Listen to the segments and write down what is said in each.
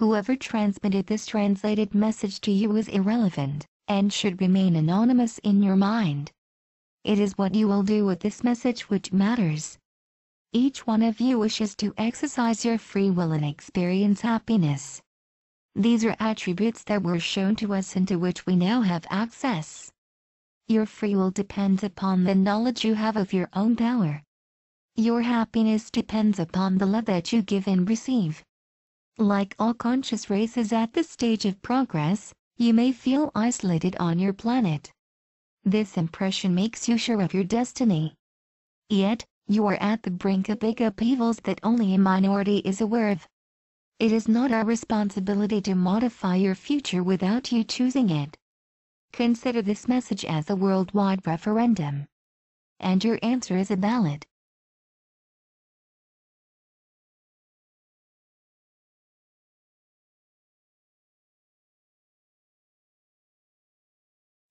Whoever transmitted this translated message to you is irrelevant, and should remain anonymous in your mind. It is what you will do with this message which matters. Each one of you wishes to exercise your free will and experience happiness. These are attributes that were shown to us and to which we now have access. Your free will depends upon the knowledge you have of your own power. Your happiness depends upon the love that you give and receive. Like all conscious races at this stage of progress, you may feel isolated on your planet. This impression makes you sure of your destiny. Yet, you are at the brink of big upheavals that only a minority is aware of. It is not our responsibility to modify your future without you choosing it. Consider this message as a worldwide referendum. And your answer is a ballot.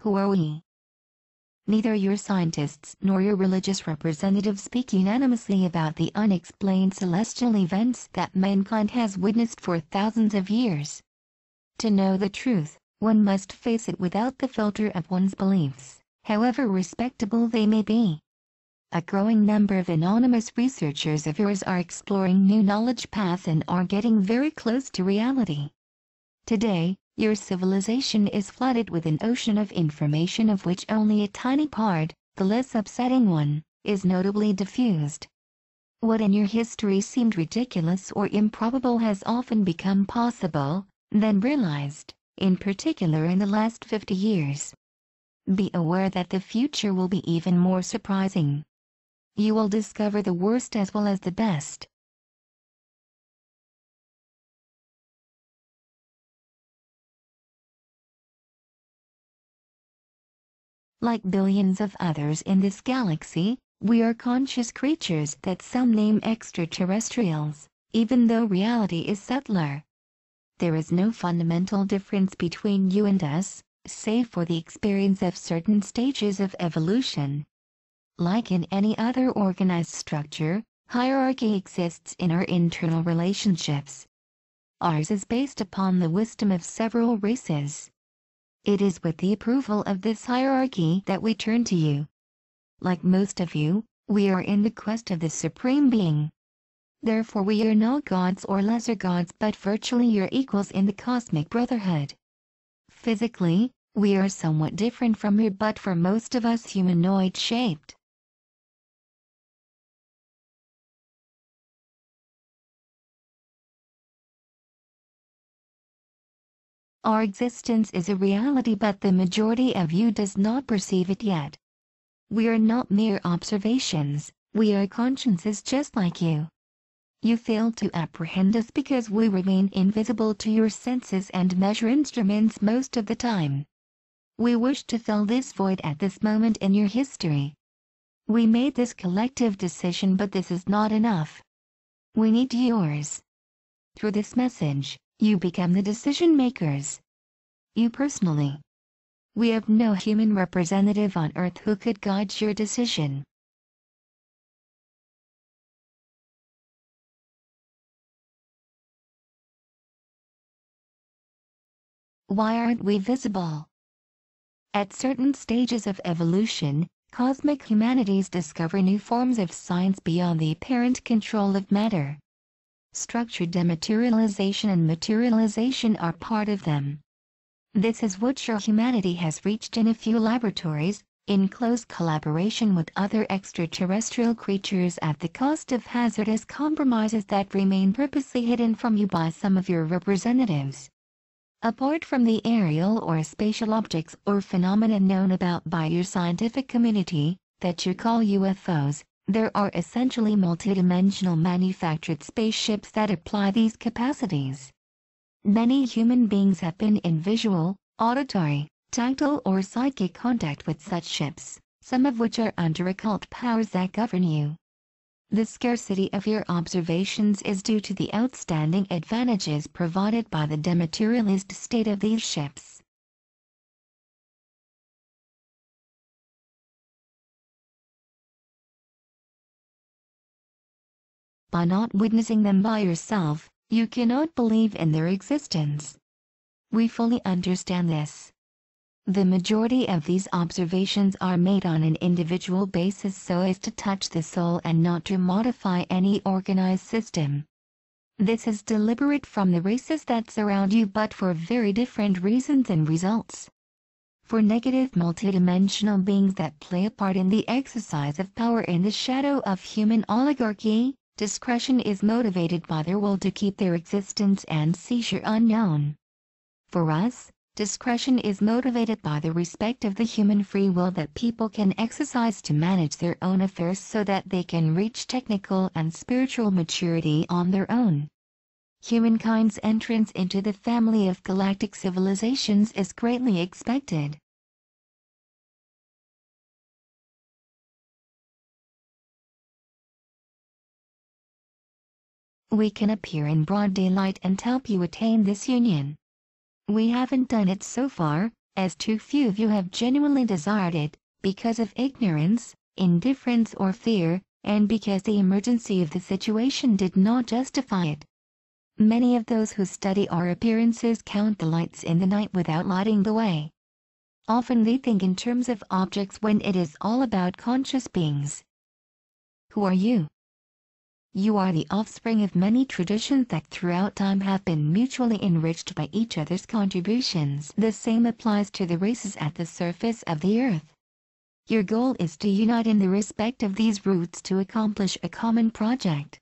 Who are we? Neither your scientists nor your religious representatives speak unanimously about the unexplained celestial events that mankind has witnessed for thousands of years. To know the truth, one must face it without the filter of one's beliefs, however respectable they may be. A growing number of anonymous researchers of yours are exploring new knowledge paths and are getting very close to reality. Today, your civilization is flooded with an ocean of information of which only a tiny part, the less upsetting one, is notably diffused. What in your history seemed ridiculous or improbable has often become possible, then realized, in particular in the last 50 years. Be aware that the future will be even more surprising. You will discover the worst as well as the best. Like billions of others in this galaxy, we are conscious creatures that some name extraterrestrials, even though reality is subtler. There is no fundamental difference between you and us, save for the experience of certain stages of evolution. Like in any other organized structure, hierarchy exists in our internal relationships. Ours is based upon the wisdom of several races. It is with the approval of this hierarchy that we turn to you. Like most of you, we are in the quest of the Supreme Being. Therefore we are not gods or lesser gods but virtually your equals in the cosmic brotherhood. Physically, we are somewhat different from you but for most of us humanoid-shaped. Our existence is a reality but the majority of you does not perceive it yet. We are not mere observations, we are consciences just like you. You fail to apprehend us because we remain invisible to your senses and measure instruments most of the time. We wish to fill this void at this moment in your history. We made this collective decision but this is not enough. We need yours. Through this message, you become the decision makers. You personally. We have no human representative on Earth who could guide your decision. Why aren't we visible? At certain stages of evolution, cosmic humanities discover new forms of science beyond the apparent control of matter. Structured dematerialization and materialization are part of them. This is what your humanity has reached in a few laboratories, in close collaboration with other extraterrestrial creatures at the cost of hazardous compromises that remain purposely hidden from you by some of your representatives. Apart from the aerial or spatial objects or phenomena known about by your scientific community, that you call UFOs, there are essentially multidimensional manufactured spaceships that apply these capacities. Many human beings have been in visual, auditory, tactile or psychic contact with such ships, some of which are under occult powers that govern you. The scarcity of your observations is due to the outstanding advantages provided by the dematerialized state of these ships. By not witnessing them by yourself, You cannot believe in their existence. We fully understand this. The majority of these observations are made on an individual basis so as to touch the soul and not to modify any organized system. This is deliberate from the races that surround you, but for very different reasons and results. For negative multidimensional beings that play a part in the exercise of power in the shadow of human oligarchy, discretion is motivated by their will to keep their existence and seizure unknown. For us, discretion is motivated by the respect of the human free will that people can exercise to manage their own affairs so that they can reach technical and spiritual maturity on their own. Humankind's entrance into the family of galactic civilizations is greatly expected. We can appear in broad daylight and help you attain this union. We haven't done it so far, as too few of you have genuinely desired it, because of ignorance, indifference or fear, and because the emergency of the situation did not justify it. Many of those who study our appearances count the lights in the night without lighting the way. Often they think in terms of objects when it is all about conscious beings. Who are you? You are the offspring of many traditions that throughout time have been mutually enriched by each other's contributions. The same applies to the races at the surface of the earth. Your goal is to unite in the respect of these roots to accomplish a common project.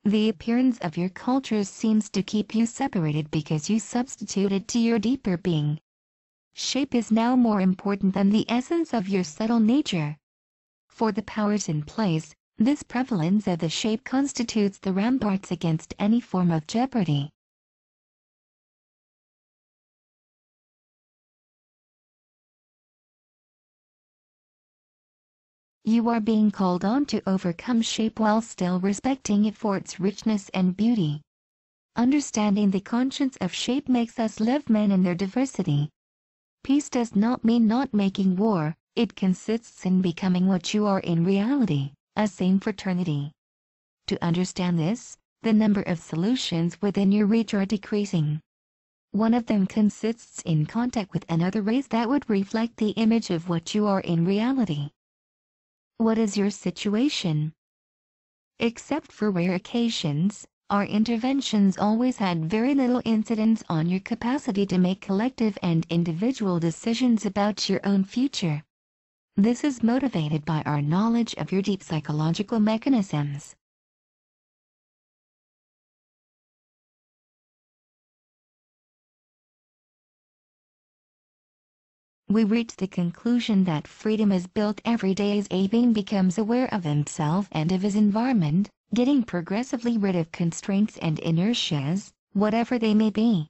The appearance of your cultures seems to keep you separated because you substituted to your deeper being. Shape is now more important than the essence of your subtle nature. For the powers in place, this prevalence of the shape constitutes the ramparts against any form of jeopardy. You are being called on to overcome shape while still respecting it for its richness and beauty. Understanding the conscience of shape makes us love men in their diversity. Peace does not mean not making war, it consists in becoming what you are in reality, a same fraternity. To understand this, the number of solutions within your reach are decreasing. One of them consists in contact with another race that would reflect the image of what you are in reality. What is your situation? Except for rare occasions, our interventions always had very little incidence on your capacity to make collective and individual decisions about your own future. This is motivated by our knowledge of your deep psychological mechanisms. We reach the conclusion that freedom is built every day as a being becomes aware of himself and of his environment, getting progressively rid of constraints and inertias, whatever they may be.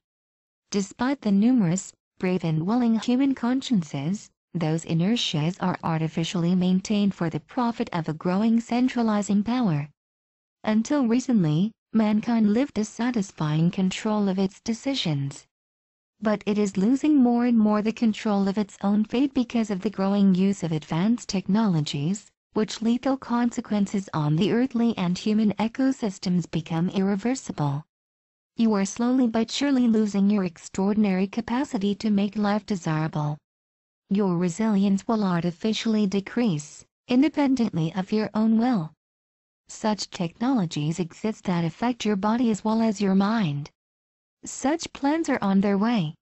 Despite the numerous, brave and willing human consciences, those inertias are artificially maintained for the profit of a growing centralizing power. Until recently, mankind lived a satisfying control of its decisions. But it is losing more and more the control of its own fate because of the growing use of advanced technologies, which lethal consequences on the earthly and human ecosystems become irreversible. You are slowly but surely losing your extraordinary capacity to make life desirable. Your resilience will artificially decrease, independently of your own will. Such technologies exist that affect your body as well as your mind. Such plans are on their way.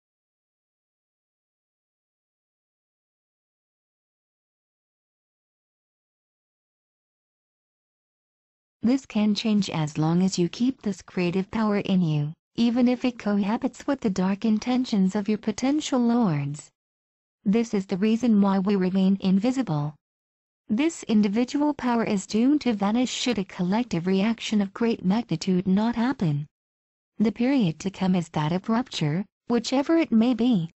This can change as long as you keep this creative power in you, even if it cohabits with the dark intentions of your potential lords. This is the reason why we remain invisible. This individual power is doomed to vanish should a collective reaction of great magnitude not happen. The period to come is that of rupture, whichever it may be.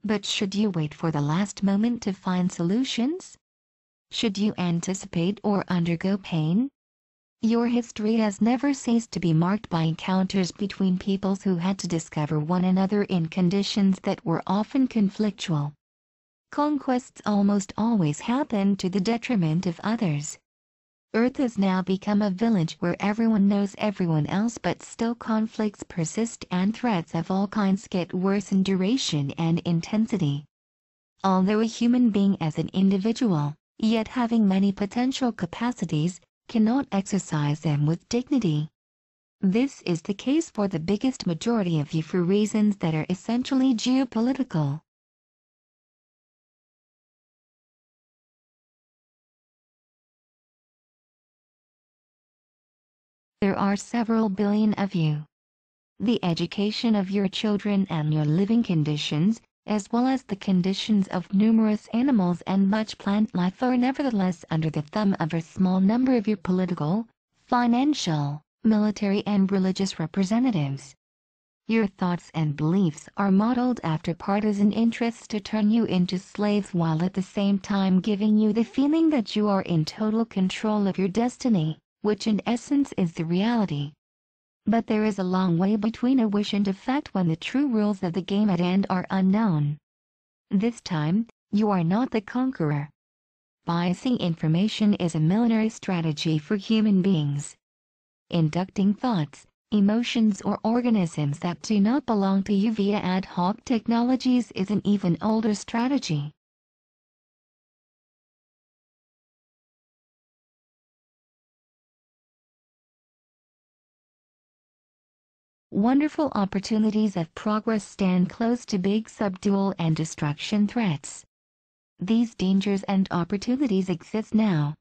But should you wait for the last moment to find solutions? Should you anticipate or undergo pain? Your history has never ceased to be marked by encounters between peoples who had to discover one another in conditions that were often conflictual. Conquests almost always happen to the detriment of others. Earth has now become a village where everyone knows everyone else, but still conflicts persist and threats of all kinds get worse in duration and intensity. Although a human being as an individual, yet having many potential capacities, cannot exercise them with dignity. This is the case for the biggest majority of you for reasons that are essentially geopolitical. There are several billion of you. The education of your children and your living conditions, as well as the conditions of numerous animals and much plant life, are nevertheless under the thumb of a small number of your political, financial, military and religious representatives. Your thoughts and beliefs are modeled after partisan interests to turn you into slaves, while at the same time giving you the feeling that you are in total control of your destiny, which in essence is the reality. But there is a long way between a wish and effect when the true rules of the game at hand are unknown. This time, you are not the conqueror. Biasing information is a military strategy for human beings. Inducting thoughts, emotions or organisms that do not belong to you via ad hoc technologies is an even older strategy. Wonderful opportunities of progress stand close to big subdual and destruction threats. These dangers and opportunities exist now.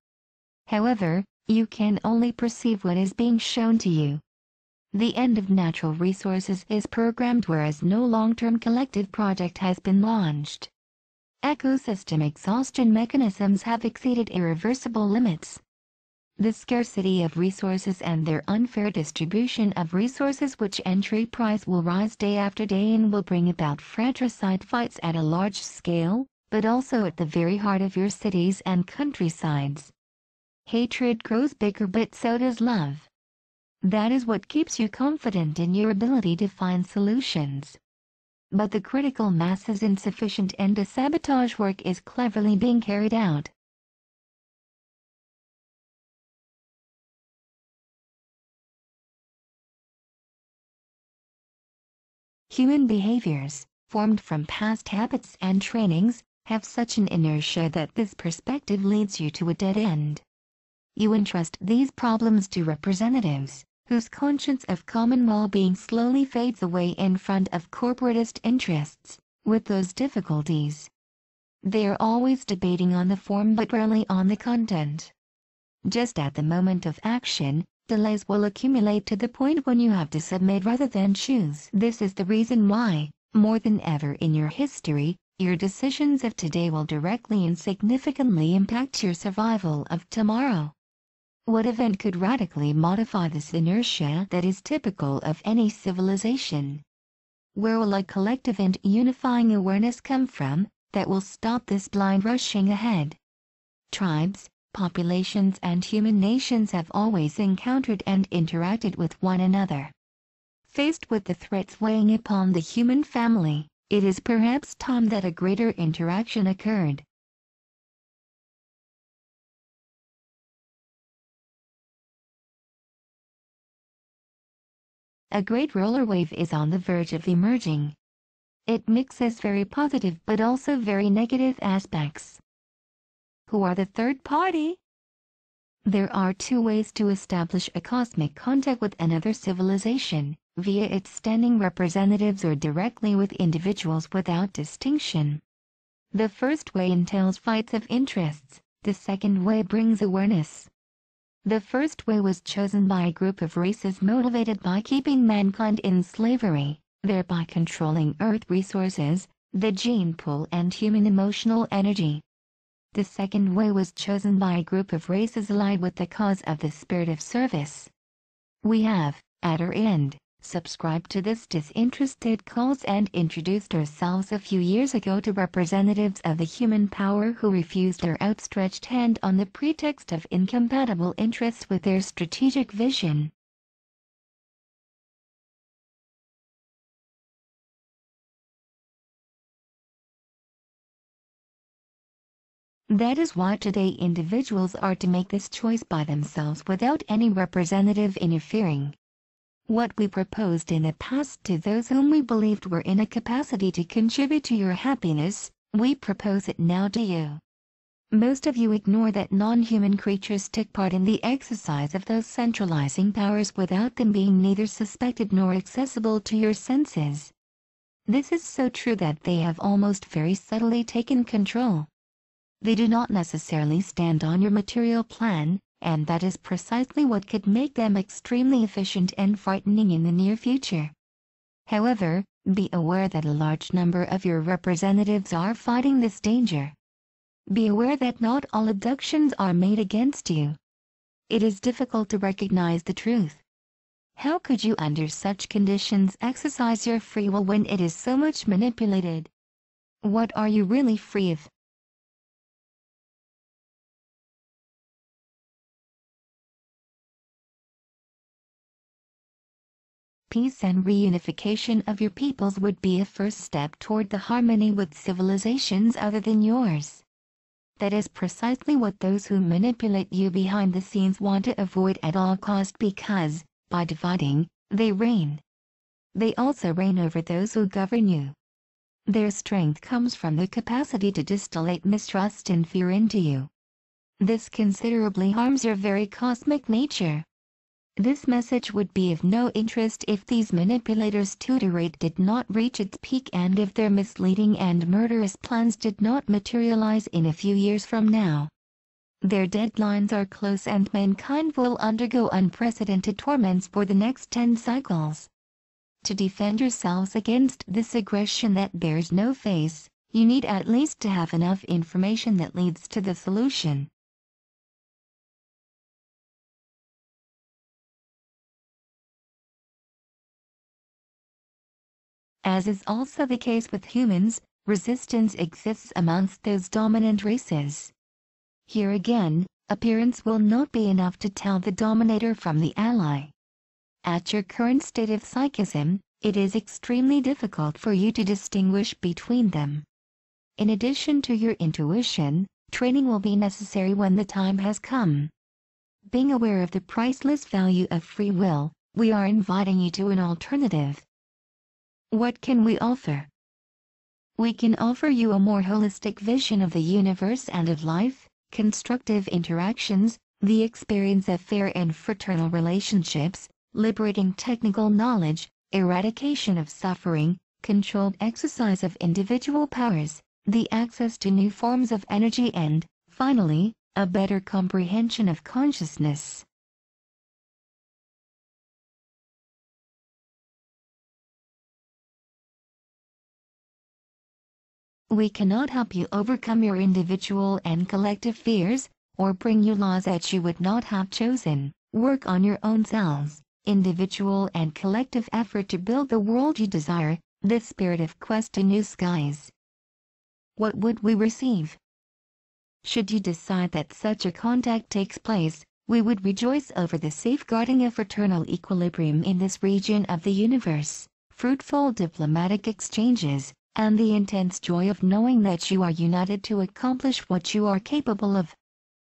However, you can only perceive what is being shown to you. The end of natural resources is programmed, whereas no long-term collective project has been launched. Ecosystem exhaustion mechanisms have exceeded irreversible limits. The scarcity of resources and their unfair distribution of resources, which entry price will rise day after day and will bring about fratricide fights at a large scale, but also at the very heart of your cities and countrysides. Hatred grows bigger, but so does love. That is what keeps you confident in your ability to find solutions. But the critical mass is insufficient and the sabotage work is cleverly being carried out. Human behaviors, formed from past habits and trainings, have such an inertia that this perspective leads you to a dead end. You entrust these problems to representatives, whose conscience of common well-being slowly fades away in front of corporatist interests, with those difficulties. They are always debating on the form but rarely on the content. Just at the moment of action, delays will accumulate to the point when you have to submit rather than choose. This is the reason why, more than ever in your history, your decisions of today will directly and significantly impact your survival of tomorrow. What event could radically modify this inertia that is typical of any civilization? Where will a collective and unifying awareness come from that will stop this blind rushing ahead? Tribes, populations and human nations have always encountered and interacted with one another. Faced with the threats weighing upon the human family, it is perhaps time that a greater interaction occurred. A great roller wave is on the verge of emerging. It mixes very positive but also very negative aspects. Who are the third party? There are two ways to establish a cosmic contact with another civilization, via its standing representatives or directly with individuals without distinction. The first way entails fights of interests, the second way brings awareness. The first way was chosen by a group of races motivated by keeping mankind in slavery, thereby controlling Earth resources, the gene pool and human emotional energy. The second way was chosen by a group of races allied with the cause of the spirit of service. We have, at our end, subscribed to this disinterested cause and introduced ourselves a few years ago to representatives of the human power who refused our outstretched hand on the pretext of incompatible interests with their strategic vision. That is why today individuals are to make this choice by themselves without any representative interfering. What we proposed in the past to those whom we believed were in a capacity to contribute to your happiness, we propose it now to you. Most of you ignore that non-human creatures took part in the exercise of those centralizing powers without them being neither suspected nor accessible to your senses. This is so true that they have almost very subtly taken control. They do not necessarily stand on your material plan, and that is precisely what could make them extremely efficient and frightening in the near future. However, be aware that a large number of your representatives are fighting this danger. Be aware that not all abductions are made against you. It is difficult to recognize the truth. How could you under such conditions exercise your free will when it is so much manipulated? What are you really free of? Peace and reunification of your peoples would be a first step toward the harmony with civilizations other than yours. That is precisely what those who manipulate you behind the scenes want to avoid at all cost because, by dividing, they reign. They also reign over those who govern you. Their strength comes from the capacity to distillate mistrust and fear into you. This considerably harms your very cosmic nature. This message would be of no interest if these manipulators' tutorate did not reach its peak and if their misleading and murderous plans did not materialize in a few years from now. Their deadlines are close and mankind will undergo unprecedented torments for the next 10 cycles. To defend yourselves against this aggression that bears no face, you need at least to have enough information that leads to the solution. As is also the case with humans, resistance exists amongst those dominant races. Here again, appearance will not be enough to tell the dominator from the ally. At your current state of psychism, it is extremely difficult for you to distinguish between them. In addition to your intuition, training will be necessary when the time has come. Being aware of the priceless value of free will, we are inviting you to an alternative. What can we offer? We can offer you a more holistic vision of the universe and of life, constructive interactions, the experience of fair and fraternal relationships, liberating technical knowledge, eradication of suffering, controlled exercise of individual powers, the access to new forms of energy and, finally, a better comprehension of consciousness. We cannot help you overcome your individual and collective fears, or bring you laws that you would not have chosen. Work on your own selves, individual and collective effort to build the world you desire, the spirit of quest to new skies. What would we receive? Should you decide that such a contact takes place, we would rejoice over the safeguarding of fraternal equilibrium in this region of the universe, fruitful diplomatic exchanges, and the intense joy of knowing that you are united to accomplish what you are capable of.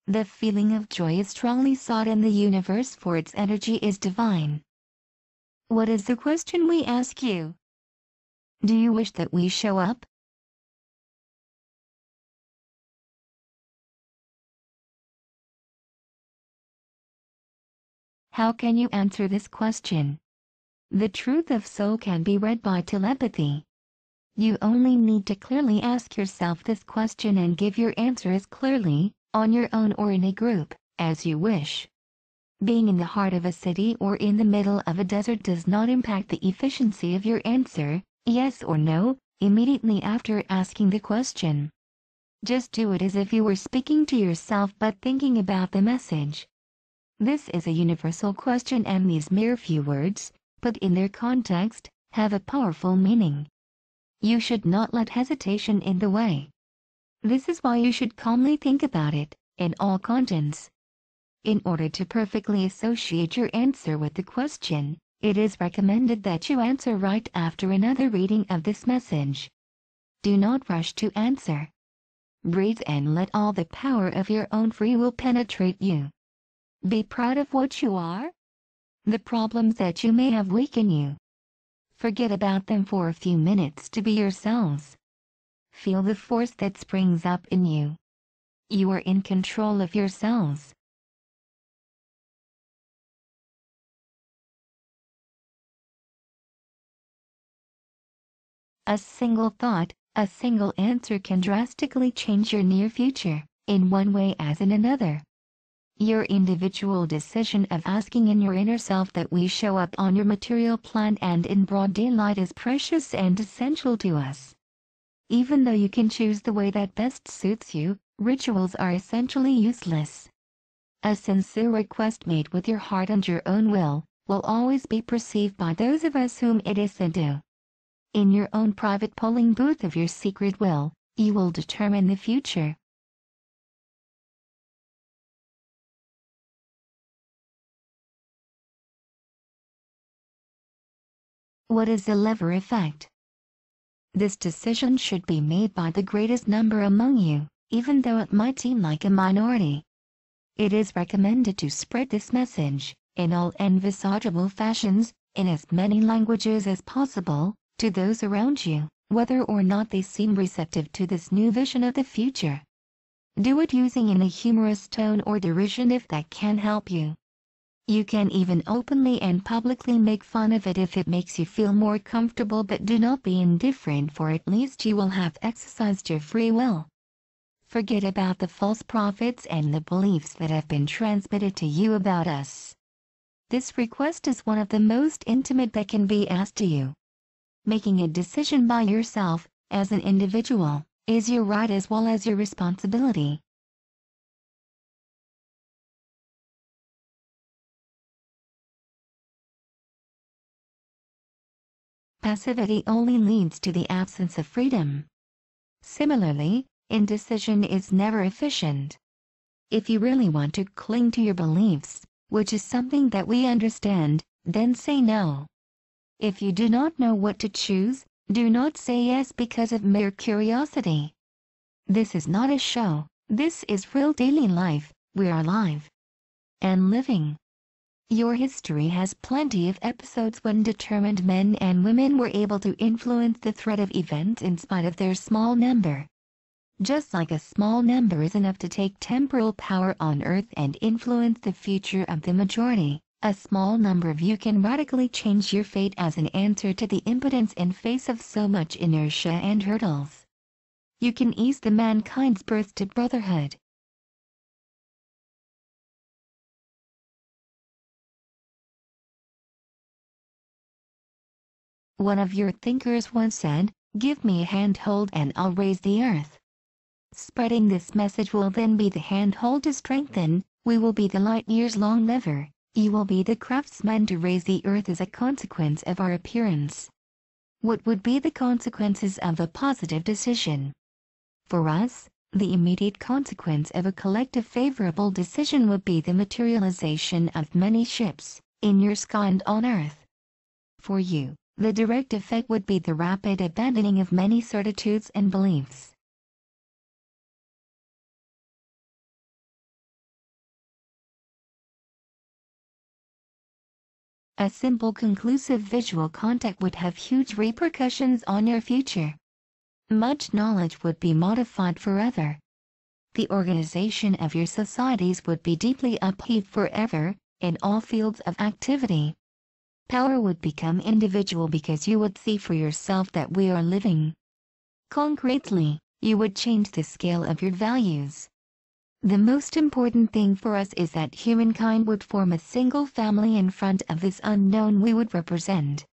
The feeling of joy is strongly sought in the universe for its energy is divine. What is the question we ask you? Do you wish that we show up? How can you answer this question? The truth of soul can be read by telepathy. You only need to clearly ask yourself this question and give your answer as clearly, on your own or in a group, as you wish. Being in the heart of a city or in the middle of a desert does not impact the efficiency of your answer, yes or no, immediately after asking the question. Just do it as if you were speaking to yourself but thinking about the message. This is a universal question and these mere few words, put in their context, have a powerful meaning. You should not let hesitation in the way. This is why you should calmly think about it, in all contents. In order to perfectly associate your answer with the question, it is recommended that you answer right after another reading of this message. Do not rush to answer. breathe and let all the power of your own free will penetrate you. Be proud of what you are. The problems that you may have weaken you. Forget about them for a few minutes to be yourselves. Feel the force that springs up in you. You are in control of yourselves. A single thought, a single answer can drastically change your near future, in one way as in another. Your individual decision of asking in your inner self that we show up on your material plane and in broad daylight is precious and essential to us. Even though you can choose the way that best suits you, rituals are essentially useless. A sincere request made with your heart and your own will always be perceived by those of us whom it is sent to. In your own private polling booth of your secret will, you will determine the future. What is the lever effect? This decision should be made by the greatest number among you, even though it might seem like a minority. It is recommended to spread this message, in all envisageable fashions, in as many languages as possible, to those around you, whether or not they seem receptive to this new vision of the future. Do it using in a humorous tone or derision if that can help you. You can even openly and publicly make fun of it if it makes you feel more comfortable, but do not be indifferent, for at least you will have exercised your free will. Forget about the false prophets and the beliefs that have been transmitted to you about us. This request is one of the most intimate that can be asked to you. Making a decision by yourself, as an individual, is your right as well as your responsibility. Passivity only leads to the absence of freedom. Similarly, indecision is never efficient. If you really want to cling to your beliefs, which is something that we understand, then say no. If you do not know what to choose, do not say yes because of mere curiosity. This is not a show, this is real daily life. We are alive and living. Your history has plenty of episodes when determined men and women were able to influence the thread of events in spite of their small number. Just like a small number is enough to take temporal power on earth and influence the future of the majority, a small number of you can radically change your fate as an answer to the impotence in face of so much inertia and hurdles. You can ease the mankind's birth to brotherhood. One of your thinkers once said, "Give me a handhold and I'll raise the earth." Spreading this message will then be the handhold to strengthen, we will be the light-years-long lever, you will be the craftsman to raise the earth as a consequence of our appearance. What would be the consequences of a positive decision? For us, the immediate consequence of a collective favorable decision would be the materialization of many ships, in your sky and on earth. For you, the direct effect would be the rapid abandoning of many certitudes and beliefs. A simple conclusive visual contact would have huge repercussions on your future. Much knowledge would be modified forever. The organization of your societies would be deeply upheaved forever, in all fields of activity. Power would become individual because you would see for yourself that we are living. Concretely, you would change the scale of your values. The most important thing for us is that humankind would form a single family in front of this unknown we would represent.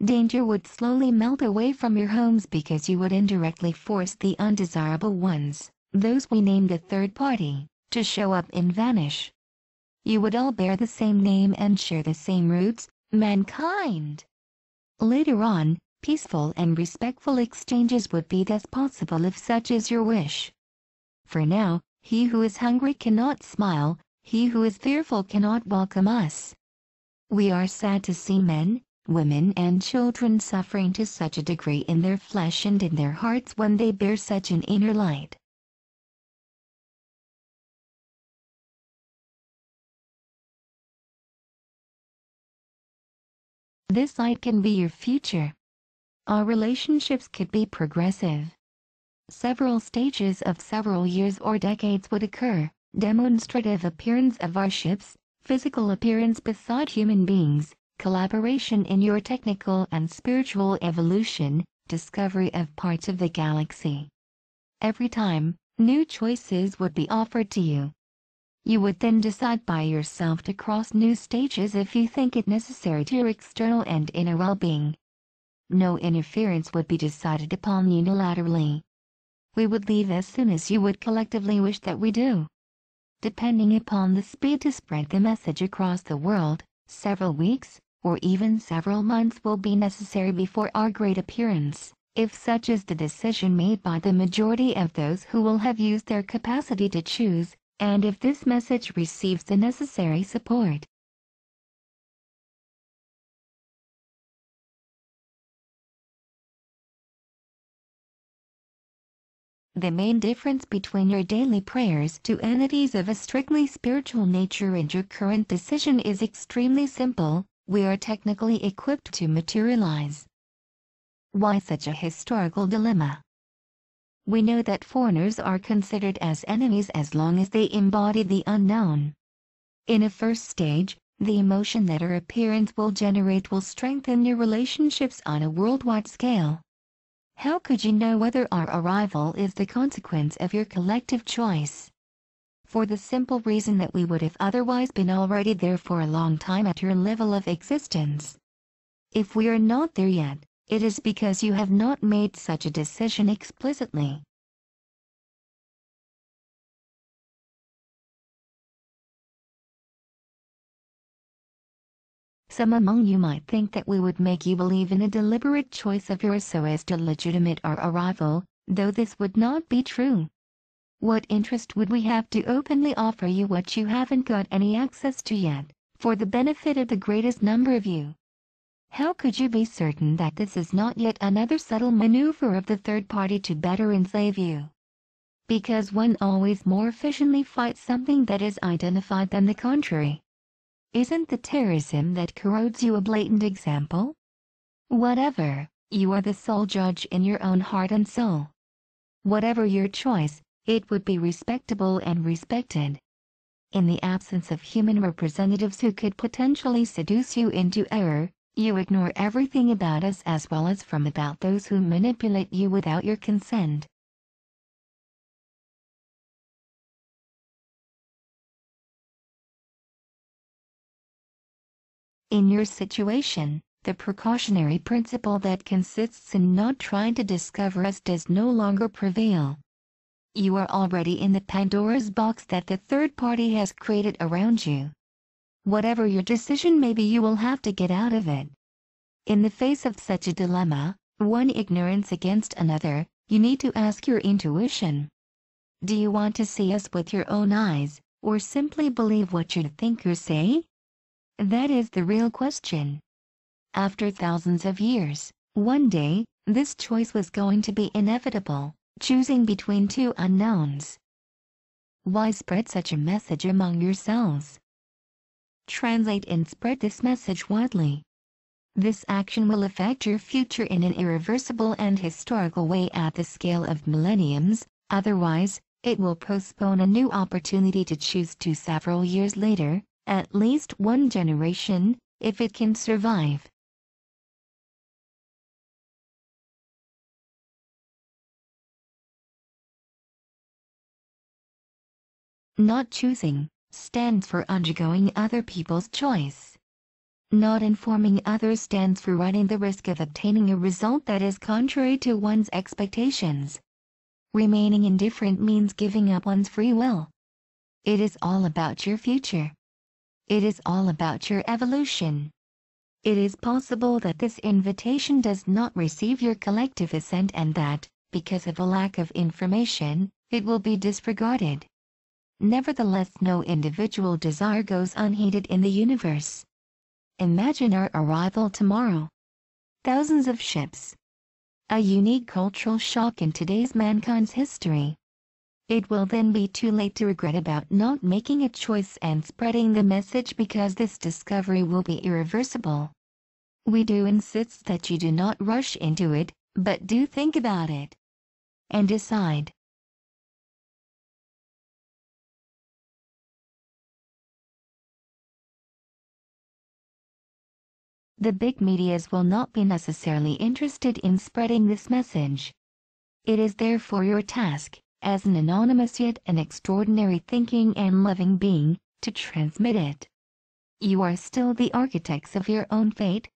Danger would slowly melt away from your homes because you would indirectly force the undesirable ones, those we named a third party, to show up and vanish. You would all bear the same name and share the same roots, mankind. Later on, peaceful and respectful exchanges would be thus possible if such is your wish. For now, he who is hungry cannot smile, he who is fearful cannot welcome us. We are sad to see men, women and children suffering to such a degree in their flesh and in their hearts when they bear such an inner light. This light can be your future. Our relationships could be progressive. Several stages of several years or decades would occur: demonstrative appearance of our ships, physical appearance beside human beings, collaboration in your technical and spiritual evolution, discovery of parts of the galaxy. Every time, new choices would be offered to you. You would then decide by yourself to cross new stages if you think it necessary to your external and inner well-being. No interference would be decided upon unilaterally. We would leave as soon as you would collectively wish that we do. Depending upon the speed to spread the message across the world, several weeks, or even several months will be necessary before our great appearance, if such is the decision made by the majority of those who will have used their capacity to choose, and if this message receives the necessary support. The main difference between your daily prayers to entities of a strictly spiritual nature and your current decision is extremely simple: we are technically equipped to materialize. Why such a historical dilemma? We know that foreigners are considered as enemies as long as they embody the unknown. In a first stage, the emotion that our appearance will generate will strengthen your relationships on a worldwide scale. How could you know whether our arrival is the consequence of your collective choice? For the simple reason that we would have otherwise been already there for a long time at your level of existence. If we are not there yet, it is because you have not made such a decision explicitly. Some among you might think that we would make you believe in a deliberate choice of yours so as to legitimate our arrival, though this would not be true. What interest would we have to openly offer you what you haven't got any access to yet, for the benefit of the greatest number of you? How could you be certain that this is not yet another subtle maneuver of the third party to better enslave you? Because one always more efficiently fights something that is identified than the contrary. Isn't the terrorism that corrodes you a blatant example? Whatever, you are the sole judge in your own heart and soul. Whatever your choice, it would be respectable and respected. In the absence of human representatives who could potentially seduce you into error, you ignore everything about us as well as from about those who manipulate you without your consent. In your situation, the precautionary principle that consists in not trying to discover us does no longer prevail. You are already in the Pandora's box that the third party has created around you. Whatever your decision may be, you will have to get out of it. In the face of such a dilemma, one ignorance against another, you need to ask your intuition. Do you want to see us with your own eyes, or simply believe what your thinkers say? That is the real question. After thousands of years, one day, this choice was going to be inevitable, choosing between two unknowns. Why spread such a message among yourselves? Translate and spread this message widely. This action will affect your future in an irreversible and historical way at the scale of millenniums, otherwise, it will postpone a new opportunity to choose to several years later, at least one generation, if it can survive. Not choosing stands for undergoing other people's choice. Not informing others stands for running the risk of obtaining a result that is contrary to one's expectations. Remaining indifferent means giving up one's free will. It is all about your future. It is all about your evolution. It is possible that this invitation does not receive your collective assent and that, because of a lack of information, it will be disregarded. Nevertheless, no individual desire goes unheeded in the universe. Imagine our arrival tomorrow. Thousands of ships. A unique cultural shock in today's mankind's history. It will then be too late to regret about not making a choice and spreading the message because this discovery will be irreversible. We do insist that you do not rush into it, but do think about it and decide. The big medias will not be necessarily interested in spreading this message. It is therefore your task, as an anonymous yet an extraordinary thinking and loving being, to transmit it. You are still the architects of your own fate.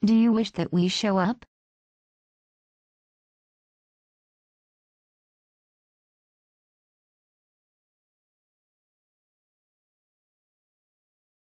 Do you wish that we show up?